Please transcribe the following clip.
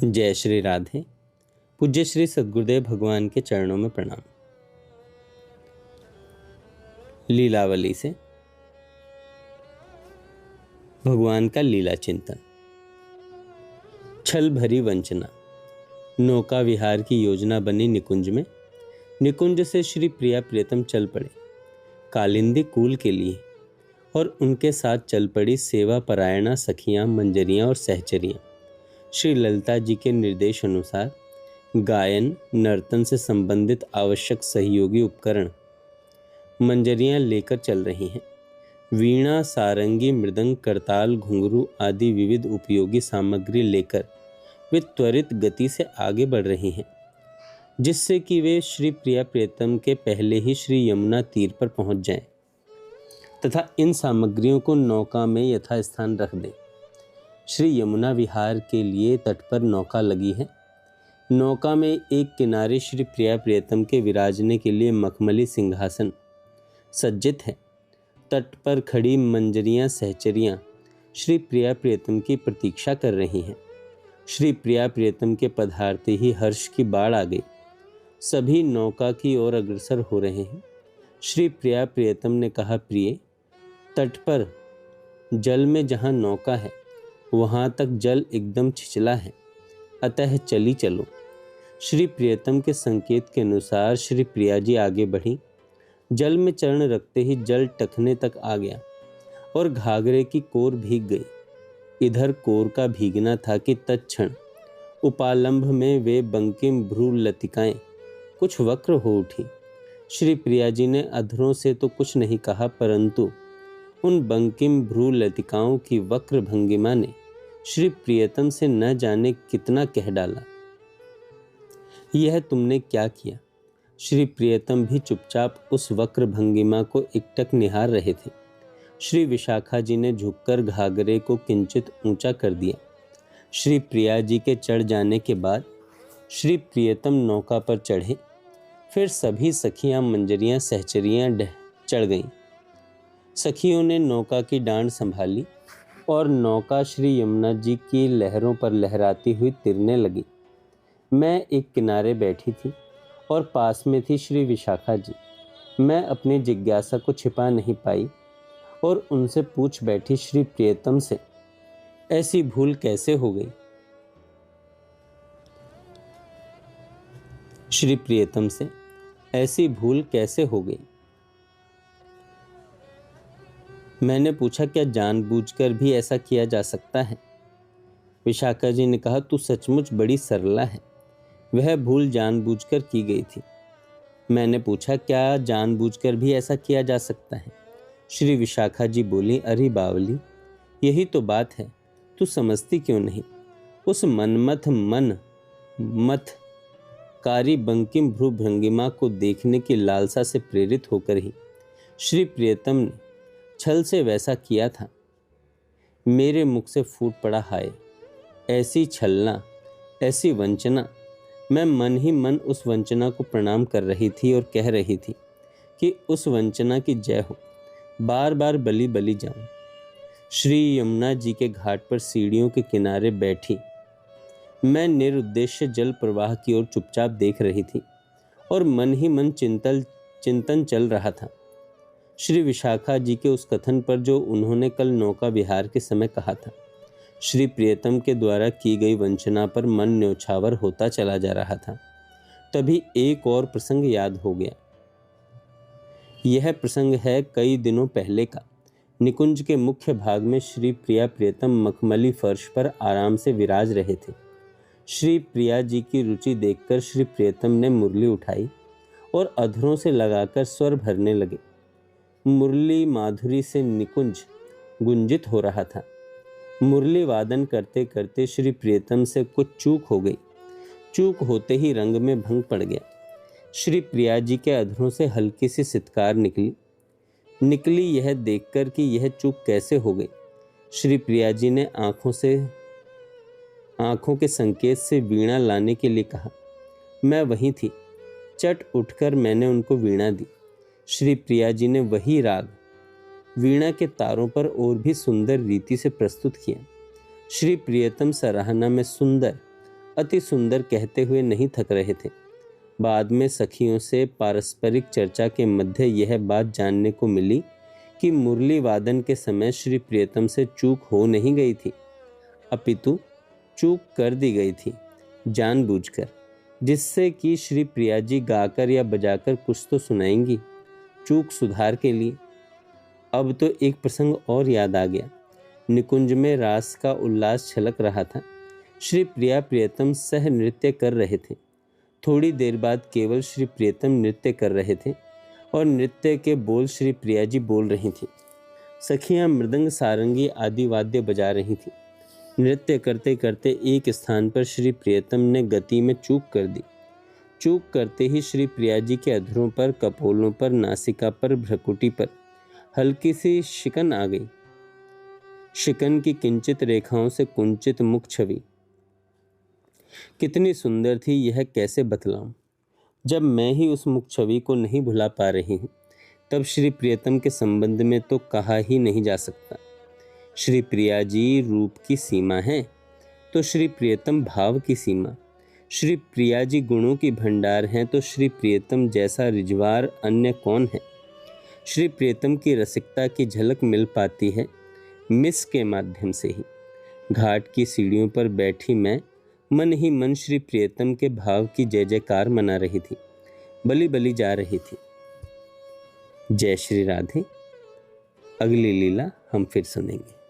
जय श्री राधे। पूज्य श्री सद्गुरुदेव भगवान के चरणों में प्रणाम। लीलावली से भगवान का लीला चिंतन। छल भरी वंचना। नौका विहार की योजना बनी निकुंज में। निकुंज से श्री प्रिया प्रियतम चल पड़े कालिंदी कूल के लिए, और उनके साथ चल पड़ी सेवा परायणा सखियां, मंजरियां और सहचरियां। श्री ललिता जी के निर्देश अनुसार गायन नर्तन से संबंधित आवश्यक सहयोगी उपकरण मंजरियां लेकर चल रही हैं। वीणा, सारंगी, मृदंग, करताल, घुंघरू आदि विविध उपयोगी सामग्री लेकर वे त्वरित गति से आगे बढ़ रही हैं, जिससे कि वे श्री प्रिया प्रियतम के पहले ही श्री यमुना तीर पर पहुंच जाएं तथा इन सामग्रियों को नौका में यथास्थान रख दें। श्री यमुना विहार के लिए तट पर नौका लगी है। नौका में एक किनारे श्री प्रिया प्रियतम के विराजने के लिए मखमली सिंहासन सज्जित है। तट पर खड़ी मंजरियां, सहचरियां श्री प्रिया प्रियतम की प्रतीक्षा कर रही हैं। श्री प्रिया प्रियतम के पधारते ही हर्ष की बाढ़ आ गई। सभी नौका की ओर अग्रसर हो रहे हैं। श्री प्रिया प्रियतम ने कहा, प्रिय, तट पर जल में जहाँ नौका है वहाँ तक जल एकदम छिछला है, अतः चली चलो। श्री प्रियतम के संकेत के अनुसार श्री प्रिया जी आगे बढ़ी। जल में चरण रखते ही जल टखने तक आ गया और घाघरे की कोर भीग गई। इधर कोर का भीगना था कि तत्क्षण उपालंभ में वे बंकिम भ्रू लतिकाएं कुछ वक्र हो उठी। श्री प्रिया जी ने अधरों से तो कुछ नहीं कहा, परंतु उन बंकिम भ्रू लतिकाओं की वक्र भंगिमा ने श्री प्रियतम से न जाने कितना कह डाला। यह तुमने क्या किया? श्री प्रियतम भी चुपचाप उस वक्र भंगिमा को एकटक निहार रहे थे। श्री विशाखा जी ने झुककर घाघरे को किंचित ऊंचा कर दिया। श्री प्रिया जी के चढ़ जाने के बाद श्री प्रियतम नौका पर चढ़े। फिर सभी सखियां, मंजरियां, सहचरियां चढ़ गईं। सखियों ने नौका की डांड संभाली और नौका श्री यमुना जी की लहरों पर लहराती हुई तिरने लगी। मैं एक किनारे बैठी थी और पास में थी श्री विशाखा जी। मैं अपनी जिज्ञासा को छिपा नहीं पाई और उनसे पूछ बैठी, श्री प्रियतम से ऐसी भूल कैसे हो गई? श्री प्रियतम से ऐसी भूल कैसे हो गई? मैंने पूछा, क्या जानबूझकर भी ऐसा किया जा सकता है? विशाखा जी ने कहा, तू सचमुच बड़ी सरला है। वह भूल जानबूझकर की गई थी। मैंने पूछा, क्या जानबूझकर भी ऐसा किया जा सकता है? श्री विशाखा जी बोली, अरे बावली, यही तो बात है, तू समझती क्यों नहीं? उस मत कारी बंकिम भ्रू भंगिमा को देखने की लालसा से प्रेरित होकर ही श्री प्रियतम ने छल से वैसा किया था। मेरे मुख से फूट पड़ा, हाय, ऐसी छलना, ऐसी वंचना। मैं मन ही मन उस वंचना को प्रणाम कर रही थी और कह रही थी कि उस वंचना की जय हो, बार बार बलि बलि जाऊं। श्री यमुना जी के घाट पर सीढ़ियों के किनारे बैठी मैं निरुद्देश्य जल प्रवाह की ओर चुपचाप देख रही थी और मन ही मन चिंतन चल रहा था। श्री विशाखा जी के उस कथन पर जो उन्होंने कल नौका विहार के समय कहा था। श्री प्रियतम के द्वारा की गई वंचना पर मन न्योछावर होता चला जा रहा था। तभी एक और प्रसंग याद हो गया। यह प्रसंग है कई दिनों पहले का। निकुंज के मुख्य भाग में श्री प्रिया प्रियतम मखमली फर्श पर आराम से विराज रहे थे। श्री प्रिया जी की रुचि देखकर श्री प्रियतम ने मुरली उठाई और अधरों से लगाकर स्वर भरने लगे। मुरली माधुरी से निकुंज गुंजित हो रहा था। मुरली वादन करते करते श्री प्रियतम से कुछ चूक हो गई। चूक होते ही रंग में भंग पड़ गया। श्री प्रिया जी के अधरों से हल्की सी सितकार निकली। यह देखकर कि यह चूक कैसे हो गई, श्री प्रिया जी ने आंखों के संकेत से वीणा लाने के लिए कहा। मैं वहीं थी। चट उठकर मैंने उनको वीणा दी। श्री प्रिया जी ने वही राग वीणा के तारों पर और भी सुंदर रीति से प्रस्तुत किया। श्री प्रियतम सराहना में सुंदर अति सुंदर कहते हुए नहीं थक रहे थे। बाद में सखियों से पारस्परिक चर्चा के मध्य यह बात जानने को मिली कि मुरली वादन के समय श्री प्रियतम से चूक हो नहीं गई थी, अपितु चूक कर दी गई थी जानबूझकर, जिससे कि श्री प्रिया जी गाकर या बजाकर कुछ तो सुनाएंगी चूक सुधार के लिए। अब तो एक प्रसंग और याद आ गया। निकुंज में रास का उल्लास छलक रहा था। श्री प्रिया प्रियतम सह नृत्य कर रहे थे। थोड़ी देर बाद केवल श्री प्रियतम नृत्य कर रहे थे और नृत्य के बोल श्री प्रिया जी बोल रही थीं। सखियां मृदंग सारंगी आदि वाद्य बजा रही थीं। नृत्य करते करते एक स्थान पर श्री प्रियतम ने गति में चूक कर दी। चूक करते ही श्री प्रिया जी के अधरों पर, कपोलों पर, नासिका पर, भ्रकुटी पर हल्की सी शिकन आ गई। शिकन की किंचित रेखाओं से कुंचित मुख छवि कितनी सुंदर थी, यह कैसे बतलाऊं। जब मैं ही उस मुख छवि को नहीं भुला पा रही हूं, तब श्री प्रियतम के संबंध में तो कहा ही नहीं जा सकता। श्री प्रिया जी रूप की सीमा है तो श्री प्रियतम भाव की सीमा। श्री प्रिया जी गुणों की भंडार हैं तो श्री प्रियतम जैसा रिजवार अन्य कौन है। श्री प्रियतम की रसिकता की झलक मिल पाती है मिस के माध्यम से ही। घाट की सीढ़ियों पर बैठी मैं मन ही मन श्री प्रियतम के भाव की जय जयकार मना रही थी, बली बली जा रही थी। जय श्री राधे। अगली लीला हम फिर सुनेंगे।